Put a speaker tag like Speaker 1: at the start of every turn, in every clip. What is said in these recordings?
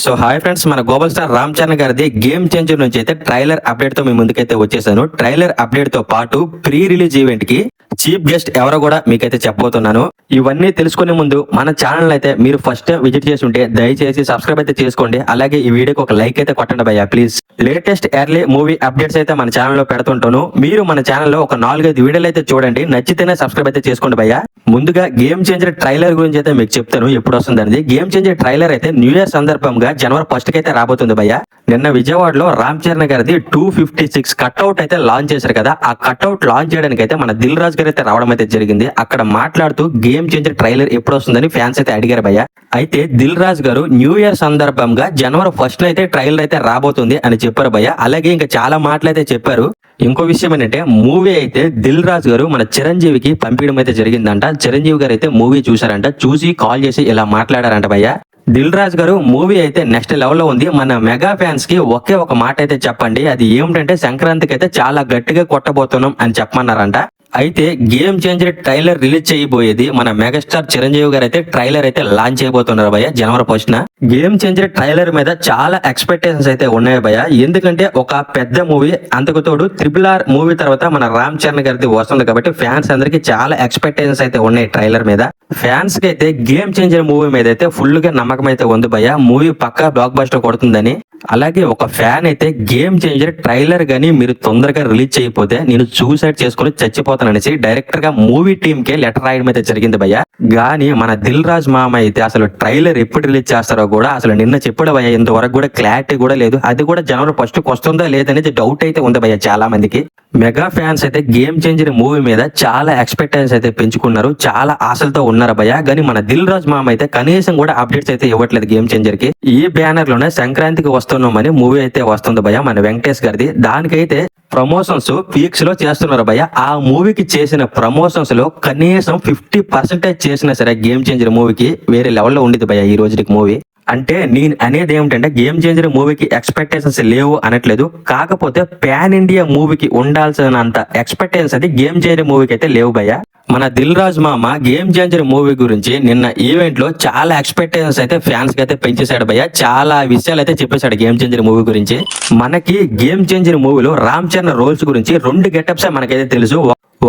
Speaker 1: So hi friends, మన global star Ram Charan గారిది game changer నుంచి అయితే ట్రైలర్ అప్డేట్ తో మీ ముందుకైతే వచ్చేసాను. ట్రైలర్ అప్డేట్ తో పాటు ప్రీ రిలీజ్ ఈవెంట్ కి చీఫ్ గెస్ట్ ఎవరో కూడా మీకైతే చెప్పబోతున్నాను. ఇవన్నీ తెలుసుకునే ముందు మన ఛానల్ అయితే మీరు ఫస్ట్ విజిట్ చేసి ఉంటే దయచేసి సబ్స్క్రైబ్ అయితే చేసుకోండి. అలాగే ఈ వీడియోకి ఒక లైక్ అయితే కొట్టండి భయ్యా please. Latest early movie updates అయితే మన ఛానల్లో పెడుతుంటాను. మీరు మన ఛానల్లో ఒక 4-5 వీడియోలు అయితే చూడండి, నచ్చితేనే సబ్స్క్రైబ్ అయితే చేసుకోండి భయ్యా. ముందుగా గేమ్ చేంజర్ ట్రైలర్ గురించి అయితే మీకు చెప్తాను ఎప్పుడు వస్తుంది అనేది. గేమ్ చేంజర్ ట్రైలర్ అయితే న్యూ ఇయర్ సందర్భంగా జనవరి 1st కి అయితే రాబోతుంది భయ్యా. నిన్న విజయవాడలో రామ్ చరణ్ గారిది 256 కట్అవుట్ అయితే లాంచ్ చేశారు కదా. ఆ కట్అవుట్ లాంచ్ చేయడానికి అయితే మన దిల్ రాజు గారు అయితే రావడం అయితే జరిగింది. అక్కడ మాట్లాడుతూ గేమ్ చేంజర్ ట్రైలర్ ఎప్పుడు వస్తుందని ఫ్యాన్స్ అయితే అడిగారు భయ్యా. అయితే దిల్ రాజు గారు న్యూ ఇయర్ సందర్భంగా జనవరి 1st అయితే ట్రైలర్ అయితే రాబోతుంది అని చెప్పారు భయ్యా. అలాగే ఇంకా చాలా మాటలు అయితే చెప్పారు. ఇంకో విషయం ఏంటంటే మూవీ అయితే దిల్ రాజు గారు మన చిరంజీవికి పంపించడం అయితే జరిగిందంట. చిరంజీవి గారు అయితే మూవీ చూసారంట, చూసి కాల్ చేసి ఇలా మాట్లాడారంట భయ్యా. దిల్ రాజు గారు మూవీ అయితే నెక్స్ట్ లెవెల్ లో ఉంది. మన మెగా ఫ్యాన్స్ కి ఒకే ఒక మాట అయితే చెప్పండి, అది ఏమిటంటే సంక్రాంతికి అయితే చాలా గట్టిగా కొట్టబోతున్నాం అని చెప్పమన్నారంట. అయితే గేమ్ చేంజర్ ట్రైలర్ రిలీజ్ చేయబోయేది మన మెగాస్టార్ చిరంజీవి గారు అయితే ట్రైలర్ అయితే లాంచ్ చేయబోతున్నారు భయ్య జనవరి 1st. గేమ్ చేంజర్ ట్రైలర్ మీద చాలా ఎక్స్పెక్టేషన్స్ అయితే ఉన్నాయి భయ్య. ఎందుకంటే ఒక పెద్ద మూవీ, అంతకు తోడు RRR మూవీ తర్వాత మన రామ్ చరణ్ గారిది వస్తుంది కాబట్టి ఫ్యాన్స్ అందరికి చాలా ఎక్స్పెక్టేషన్స్ అయితే ఉన్నాయి ట్రైలర్ మీద. ఫ్యాన్స్ కి అయితే గేమ్ చేంజర్ మూవీ మీద అయితే ఫుల్ గా నమ్మకం అయితే ఉంది భయ్య. మూవీ పక్కా బ్లాక్ బస్టర్ కొడుతుందని. అలాగే ఒక ఫ్యాన్ అయితే గేమ్ చేంజర్ ట్రైలర్ గానీ మీరు తొందరగా రిలీజ్ చేయకపోతే నేను సూసైడ్ చేసుకుని చచ్చిపోతాననేసి డైరెక్టర్ గా మూవీ టీమ్ కే లెటర్ రాయడం అయితే జరిగింది భయ్య. గానీ మన దిల్ రాజ్ మామ అయితే అసలు ట్రైలర్ ఎప్పుడు రిలీజ్ చేస్తారో కూడా అసలు నిన్న చెప్పాడు భయ్య. ఇంతవరకు కూడా క్లారిటీ కూడా లేదు. అది కూడా జనవరి 1st వస్తుందా లేదనేది డౌట్ అయితే ఉంది భయ్య చాలా మందికి. మెగా ఫ్యాన్స్ అయితే గేమ్ చేంజర్ మూవీ మీద చాలా ఎక్స్పెక్టేషన్స్ అయితే పెంచుకున్నారు, చాలా ఆశలతో ఉన్నారు భయ్య. కానీ మన దిల్ రాజ్ మామ అయితే కనీసం కూడా అప్డేట్స్ అయితే ఇవ్వట్లేదు గేమ్ చేంజర్ కి. ఈ బ్యానర్ లోనే సంక్రాంతికి వస్తున్నామని మూవీ అయితే వస్తుంది భయ్య మన వెంకటేష్ గారిది. దానికైతే ప్రమోషన్స్ పీక్స్ లో చేస్తున్నారు భయ్య. ఆ మూవీకి చేసిన ప్రమోషన్స్ లో కనీసం 50% చేసినా సరే గేమ్ చేంజర్ మూవీకి వేరే లెవెల్లో ఉండేది భయ్య ఈ రోజుకి మూవీ. అంటే నేను అనేది ఏమిటంటే గేమ్ చేంజర్ మూవీకి ఎక్స్పెక్టేషన్స్ లేవు అనట్లేదు, కాకపోతే పాన్ ఇండియా మూవీకి ఉండాల్సినంత ఎక్స్పెక్టేషన్స్ అది గేమ్ చేంజర్ మూవీకి అయితే లేవు భయ్య. మన దిల్ రాజ్ మామ గేమ్ చేంజర్ మూవీ గురించి నిన్న ఈవెంట్ లో చాలా ఎక్స్పెక్టేషన్స్ అయితే ఫ్యాన్స్ కి అయితే పెంచేశాడు భయ్య. చాలా విషయాలు అయితే చెప్పేశాడు గేమ్ చేంజర్ మూవీ గురించి. మనకి గేమ్ చేంజర్ మూవీలో రామ్ చరణ్ రోల్స్ గురించి 2 గెటప్స్ మనకైతే తెలుసు.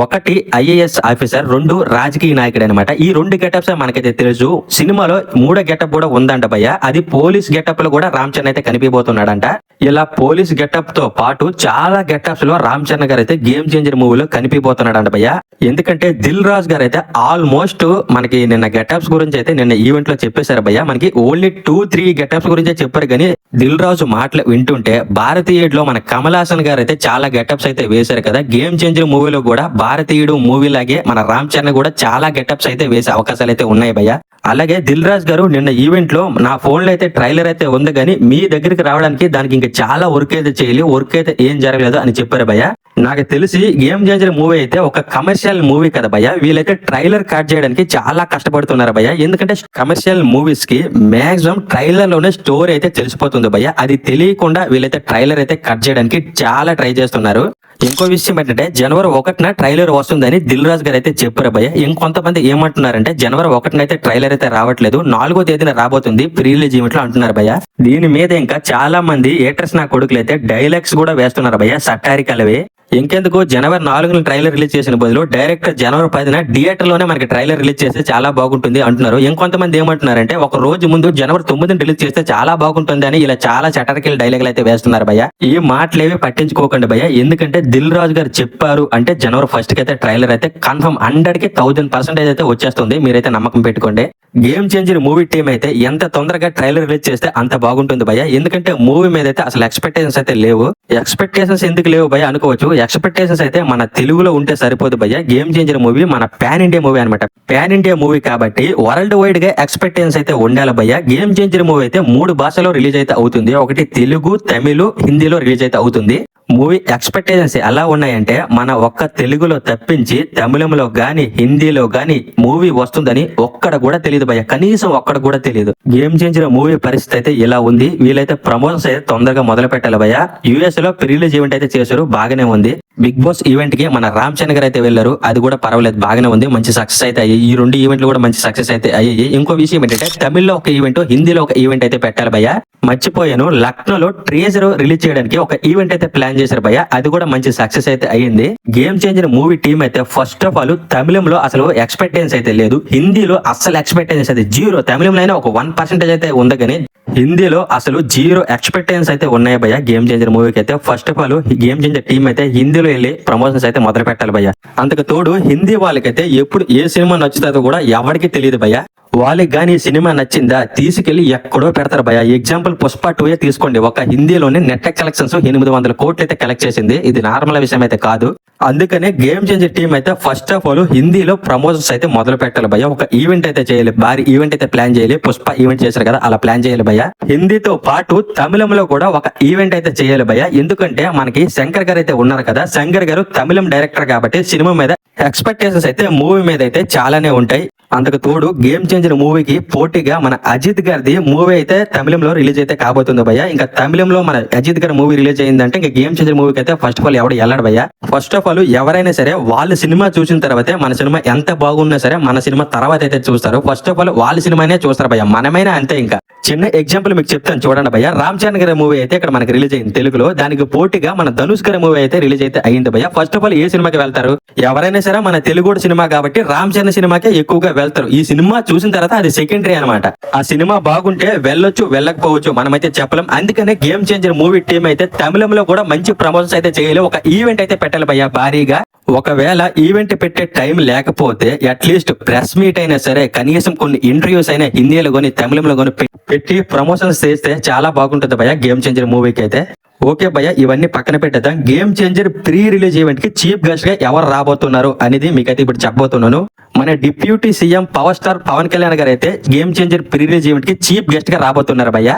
Speaker 1: ఒకటి IAS ఆఫీసర్, 2 రాజకీయ నాయకుడు అనమాట. ఈ 2 గెటప్స్ మనకైతే తెలుసు. సినిమాలో 3వ గెటప్ కూడా ఉందంట భయ్య. అది పోలీస్ గెటప్ లో కూడా రామ్ చరణ్ అయితే కనిపిపోతున్నాడంట. ఇలా పోలీస్ గెటప్ తో పాటు చాలా గెటప్స్ లో రామ్ చరణ్ గారు అయితే గేమ్ చేంజర్ మూవీలో కనిపిపోతున్నాడంట భయ్య. ఎందుకంటే దిల్ రాజ్ గారు అయితే ఆల్మోస్ట్ మనకి నిన్న గెటప్స్ గురించి అయితే నిన్న ఈవెంట్ లో చెప్పేశారు భయ్య. మనకి ఓన్లీ 2-3 గెటప్స్ గురించే చెప్పారు. కానీ దిల్ రాజు మాటలు వింటుంటే భారతీయుడిలో మన కమల్ హాసన్ గారు అయితే చాలా గెటప్స్ అయితే వేశారు కదా. గేమ్ చేంజర్ మూవీలో కూడా భారతీయుడు మూవీ లాగే మన రామ్ చరణ్ కూడా చాలా గెటప్స్ అయితే వేసే అవకాశాలు అయితే ఉన్నాయి భయ్య. అలాగే దిల్ రాజ్ గారు నిన్న ఈవెంట్ లో నా ఫోన్ లో అయితే ట్రైలర్ అయితే ఉంది, కానీ మీ దగ్గరికి రావడానికి దానికి ఇంకా చాలా వర్క్ అయితే చేయాలి, వర్క్ అయితే ఏం జరగలేదు అని చెప్పారు భయ్య. నాకు తెలిసి గేమ్ చేంజర్ మూవీ అయితే ఒక కమర్షియల్ మూవీ కదా భయ్య. వీళ్ళైతే ట్రైలర్ కట్ చేయడానికి చాలా కష్టపడుతున్నారు భయ్య. ఎందుకంటే కమర్షియల్ మూవీస్ కి మాక్సిమం ట్రైలర్ లోనే స్టోరీ అయితే తెలిసిపోతుంది భయ్య. అది తెలియకుండా వీళ్ళైతే ట్రైలర్ అయితే కట్ చేయడానికి చాలా ట్రై చేస్తున్నారు. ఇంకో విషయం ఏంటంటే జనవరి 1న ట్రైలర్ వస్తుందని దిల్ రాజ్ గారు అయితే చెప్పారు భయ్య. ఇంకొంతమంది ఏమంటున్నారంటే జనవరి 1న అయితే ట్రైలర్ అయితే రావట్లేదు, 4వ తేదీన రాబోతుంది ప్రీ రిలీజ్ ఈవెంట్ లో అంటున్నారు భయ్య. దీని మీద ఇంకా చాలా మంది ఏటర్స్ నా కొడుకులు అయితే డైలాగ్స్ కూడా వేస్తున్నారు భయ్య, సటారికలవి. ఇంకెందుకు జనవరి 4న ట్రైలర్ రిలీజ్ చేసిన బదులు డైరెక్ట్ జనవరి 10న థియేటర్ లోనే మనకి ట్రైలర్ రిలీజ్ చేస్తే చాలా బాగుంటుంది అంటున్నారు. ఇంకొంతమంది ఏమంటున్నారంటే ఒక రోజు ముందు జనవరి 9న రిలీజ్ చేస్తే చాలా బాగుంటుంది అని ఇలా చాలా చటరకిల్ డైలాగులు అయితే వేస్తున్నారు భయ్య. ఈ మాటలేవి పట్టించుకోకండి భయ్య. ఎందుకంటే దిల్ రాజు గారు చెప్పారు అంటే జనవరి 1st కి అయితే ట్రైలర్ అయితే కన్ఫర్మ్ 100కి 1000% అయితే వచ్చేస్తుంది. మీరైతే నమ్మకం పెట్టుకోండి. గేమ్ చేంజర్ మూవీ టీం అయితే ఎంత తొందరగా ట్రైలర్ రిలీజ్ చేస్తే అంత బాగుంటుంది భయ్య. ఎందుకంటే మూవీ మీద అయితే అసలు ఎక్స్పెక్టేషన్స్ అయితే లేవు. ఎక్స్పెక్టేషన్స్ ఎందుకు లేవు భయ్య అనుకోవచ్చు. ఎక్స్పెక్టేషన్స్ అయితే మన తెలుగులో ఉంటే సరిపోదు భయ్య. గేమ్ చేంజర్ మూవీ మన పాన్ ఇండియా మూవీ అనమాట. పాన్ ఇండియా మూవీ కాబట్టి వరల్డ్ వైడ్ గా ఎక్స్పెక్టేషన్స్ అయితే ఉండాలి భయ్య. గేమ్ చేంజర్ మూవీ అయితే 3 భాషలో రిలీజ్ అయితే అవుతుంది. ఒకటి తెలుగు, తమిళ్, హిందీలో రిలీజ్ అయితే అవుతుంది. మూవీ ఎక్స్పెక్టేషన్స్ ఎలా ఉన్నాయంటే మన ఒక్క తెలుగులో తప్పించి తమిళంలో గాని హిందీలో గాని మూవీ వస్తుందని ఒక్కడ కూడా తెలియదు భయ్య. కనీసం ఒక్కడ కూడా తెలియదు. గేమ్ చేంజర్ మూవీ పరిస్థితి అయితే ఇలా ఉంది. వీళ్ళైతే ప్రమోషన్స్ అయితే తొందరగా మొదలు పెట్టాలి భయ్య. US లో ప్రీ రిలీజ్ ఈవెంట్ అయితే చేశారు, బాగానే ఉంది. బిగ్ బాస్ ఈవెంట్ కి మన రామ్ చరణ్ గారు అయితే వెళ్ళారు. అది కూడా పర్వాలేదు, బాగానే ఉంది, మంచి సక్సెస్ అయితే అయ్యాయి. ఈ 2 ఈవెంట్లు కూడా మంచి సక్సెస్ అయితే అయ్యాయి. ఇంకో విషయం ఏంటంటే తమిళ్లో ఒక ఈవెంట్, హిందీలో ఒక ఈవెంట్ అయితే పెట్టాలి భయ్య. మర్చిపోయాను, లక్నోలో ట్రేజర్ రిలీజ్ చేయడానికి ఒక ఈవెంట్ అయితే ప్లాన్ చేశారు భయ్య. అది కూడా మంచి సక్సెస్ అయితే అయ్యింది. గేమ్ చేంజర్ మూవీ టీమ్ అయితే ఫస్ట్ ఆఫ్ ఆల్ తమిళంలో అసలు ఎక్స్పెక్టెన్స్ అయితే లేదు, హిందీలో అసలు ఎక్స్పెక్టెన్స్ అయితే జీరో, తమిళంలో అయినా ఒక 1% అయితే ఉంది కానీ హిందీలో అసలు జీరో ఎక్స్పెక్టెన్స్ అయితే ఉన్నాయి భయ్య. గేమ్ చేంజర్ మూవీకి అయితే first of all game changer team అయితే హిందీలో వెళ్ళి ప్రమోషన్స్ అయితే మొదలు పెట్టాలి భయ్య. అంతకు తోడు హిందీ వాళ్ళకైతే ఎప్పుడు ఏ సినిమా నచ్చుతుందో కూడా ఎవరికి తెలియదు భయ్య. వాళ్ళకి గానీ సినిమా నచ్చిందా తీసుకెళ్లి ఎక్కడో పెడతారు భయ. ఎగ్జాంపుల్ పుష్ప 2 తీసుకోండి, ఒక హిందీలోనే నెట్ కలెక్షన్స్ 800 కోట్లు అయితే కలెక్ట్ చేసింది. ఇది నార్మల్ విషయం అయితే కాదు. అందుకనే గేమ్ చేంజర్ టీం అయితే ఫస్ట్ ఆఫ్ ఆల్ హిందీలో ప్రమోషన్స్ అయితే మొదలు పెట్టాలి భయ. ఒక ఈవెంట్ అయితే చేయాలి, భారీ ఈవెంట్ అయితే ప్లాన్ చేయాలి. పుష్ప ఈవెంట్ చేశారు కదా, అలా ప్లాన్ చేయాలి భయ. హిందీతో పాటు తమిళంలో కూడా ఒక ఈవెంట్ అయితే చేయాలి భయ. ఎందుకంటే మనకి శంకర్ గారు అయితే ఉన్నారు కదా, శంకర్ గారు తమిళం డైరెక్టర్ కాబట్టి సినిమా మీద ఎక్స్పెక్టేషన్స్ అయితే మూవీ మీద అయితే చాలానే ఉంటాయి. అంతకు తోడు గేమ్ చేంజర్ మూవీకి పోటీగా మన అజిత్ గారిది మూవీ అయితే తమిళంలో రిలీజ్ అయితే కాబోతుంది భయ్య. ఇంకా తమిళంలో మన అజిత్ గారి మూవీ రిలీజ్ అయిందంటే ఇంకా గేమ్ చేంజర్ మూవీకి అయితే ఫస్ట్ ఆఫ్ ఆల్ ఎవడు వెళ్ళాడు భయ్య. ఫస్ట్ ఆఫ్ ఆల్ ఎవరైనా సరే వాళ్ళ సినిమా చూసిన తర్వాతే మన సినిమా ఎంత బాగున్నా సరే మన సినిమా తర్వాత అయితే చూస్తారు. ఫస్ట్ ఆఫ్ ఆల్ వాళ్ళ సినిమానే చూస్తారు భయ్య, మనమైనా అంతే. ఇంకా చిన్న ఎగ్జాంపుల్ మీకు చెప్తాను చూడండి భయ్య. రామ్ చరణ్ గారి మూవీ అయితే ఇక్కడ మనకి రిలీజ్ అయింది తెలుగులో, దానికి పోటీగా మన ధనుష్ గారి మూవీ అయితే రిలీజ్ అయితే అయింది భయ్య. ఫస్ట్ ఆఫ్ ఆల్ ఏ సినిమాకి వెళ్తారు ఎవరైనా సరే, మన తెలుగు సినిమా కాబట్టి రామ్ చరణ్ సినిమాకే ఎక్కువగా వెళ్తారు. ఈ సినిమా చూసిన తర్వాత అది సెకండరీ అన్నమాట. ఆ సినిమా బాగుంటే వెళ్ళొచ్చు, వెళ్ళకపోవచ్చు, మనమైతే చెప్పలేం. అందుకనే గేమ్ చేంజర్ మూవీ టీం అయితే తమిళంలో కూడా మంచి ప్రమోషన్స్ అయితే చేయాలి, ఒక ఈవెంట్ అయితే పెట్టాలి భయ్య భారీగా. ఒకవేళ ఈవెంట్ పెట్టే టైం లేకపోతే అట్లీస్ట్ ప్రెస్ మీట్ అయినా సరే, కనీసం కొన్ని ఇంటర్వ్యూస్ అయినా హిందీలో కొని తమిళంలో కొని పెట్టి ప్రమోషన్స్ చేస్తే చాలా బాగుంటుంది భయ్య గేమ్ చేంజర్ మూవీకి అయితే. ఓకే భయ్య, ఇవన్నీ పక్కన పెట్టేద్దాం. Game changer pre release event కి చీఫ్ గెస్ట్ గా ఎవరు రాబోతున్నారు అనేది మీకైతే ఇప్పుడు చెప్పబోతున్నాను. మన deputy CM power star Pawan Kalyan garu అయితే game changer pre release event కి చీఫ్ గెస్ట్ గా రాబోతున్నారు భయ్య.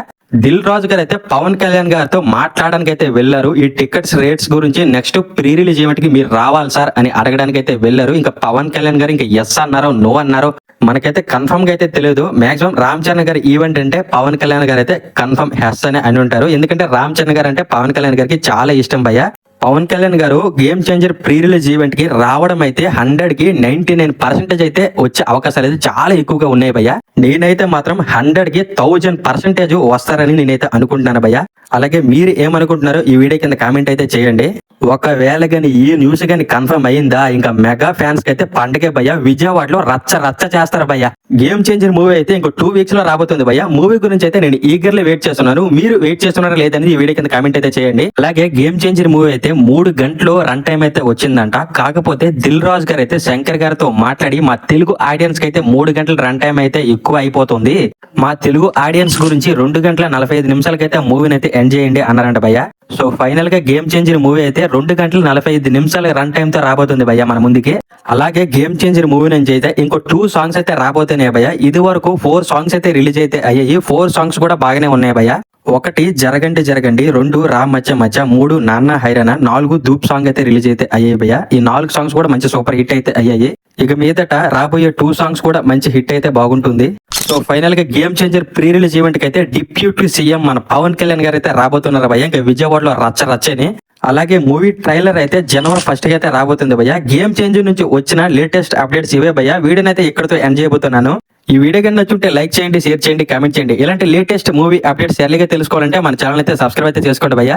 Speaker 1: దిల్ రాజు గారు అయితే పవన్ కళ్యాణ్ గారితో మాట్లాడడానికి అయితే వెళ్లారు. ఈ టికెట్స్ రేట్స్ గురించి నెక్స్ట్ ప్రీ రిలీజ్ ఈవెంట్ కి మీరు రావాలి సార్ అని అడగడానికి అయితే వెళ్లారు. ఇంకా పవన్ కళ్యాణ్ గారు ఇంకా ఎస్ అన్నారో నో అన్నారో మనకైతే కన్ఫర్మ్ గా అయితే తెలియదు. మాక్సిమం రామ్ చరణ్ గారి ఈవెంట్ అంటే పవన్ కళ్యాణ్ గారు అయితే కన్ఫర్మ్ హెస్ అని ఉంటారు. ఎందుకంటే రామ్ చరణ్ గారు అంటే పవన్ కళ్యాణ్ గారికి చాలా ఇష్టం భయ్య. పవన్ కళ్యాణ్ గారు game changer pre release event కి రావడం అయితే 100కి 99% అయితే వచ్చే అవకాశాలు అయితే చాలా ఎక్కువగా ఉన్నాయి భయ్య. నేనైతే మాత్రం 100కి 1000% వస్తారని నేనైతే అనుకుంటున్నాను భయ్య. అలాగే మీరు ఏమనుకుంటున్నారో ఈ వీడియో కింద కామెంట్ అయితే చేయండి. ఒకవేళ గాని ఈ న్యూస్ గాని కన్ఫర్మ్ అయిందా, ఇంకా మెగా ఫ్యాన్స్ కి అయితే పండగే భయ్య. విజయవాడలో రచ్చ చేస్తారు భయ్య. గేమ్ చేంజర్ మూవీ అయితే ఇంకో 2 వీక్స్ లో రాబోతుంది భయ్య. మూవీ గురించి అయితే నేను ఈగర్లీ వెయిట్ చేస్తున్నాను. మీరు వెయిట్ చేస్తున్నారా లేదని ఈ వీడియో కింద కామెంట్ అయితే చేయండి. అలాగే గేమ్ చేంజర్ మూవీ అయితే 3 గంటలు రన్ టైం అయితే వచ్చిందంట. కాకపోతే దిల్ రాజు గారు అయితే శంకర్ గారితో మాట్లాడి మా తెలుగు ఆడియన్స్ కి అయితే 3 గంటల రన్ టైం అయితే ఎక్కువ అయిపోతుంది, మా తెలుగు ఆడియన్స్ గురించి 2 గంటల 45 నిమిషాలకైతే మూవీని అయితే ఎండ్ చేయండి అన్నారంట భయ్య. సో ఫైనల్ గా గేమ్ చేంజర్ మూవీ అయితే 2 గంటల 45 నిమిషాల రన్ టైం తో రాబోతుంది భయ్య మన ముందుకి. అలాగే గేమ్ చేంజర్ మూవీ నుంచి అయితే ఇంకో 2 సాంగ్స్ అయితే రాబోతున్నాయి భయ్య. ఇది వరకు 4 సాంగ్స్ అయితే రిలీజ్ అయితే అయ్యాయి. 4 సాంగ్స్ కూడా బాగానే ఉన్నాయి భయ్య. 1 జరగండి జరగండి, 2 రామ్ మధ్య మధ్య, 3 నాన్న హైరానా, 4 ధూప్ సాంగ్ అయితే రిలీజ్ అయితే అయ్యాయి భయ్య. ఈ 4 సాంగ్స్ కూడా మంచి సూపర్ హిట్ అయితే అయ్యాయి. ఇక మీదట రాబోయే 2 సాంగ్స్ కూడా మంచి హిట్ అయితే బాగుంటుంది. సో ఫైనల్ గా game changer pre release event కి అయితే డిప్యూటీ సీఎం మన పవన్ కళ్యాణ్ గారు అయితే రాబోతున్నారు భయ్య. ఇంకా విజయవాడలో రచ్చని. అలాగే మూవీ ట్రైలర్ అయితే జనవరి 1 కి అయితే రాబోతుంది భయ్య. గేమ్ చేంజర్ నుంచి వచ్చిన లేటెస్ట్ అప్డేట్స్ ఇవే భయ్య. వీడియోని అయితే ఇక్కడతో ఎండ్ చేయబోతున్నాను. ఈ వీడియో కన్నా నచ్చుంటే లైక్ చేయండి, షేర్ చేయండి, కామెంట్ చేయండి. ఇలాంటి లేటెస్ట్ మూవీ అప్డేట్స్ ఎర్లీగా తెలుసుకోవాలంటే మన ఛానల్ అయితే సబ్స్క్రైబ్ అయితే చేసుకోండి భయ్య.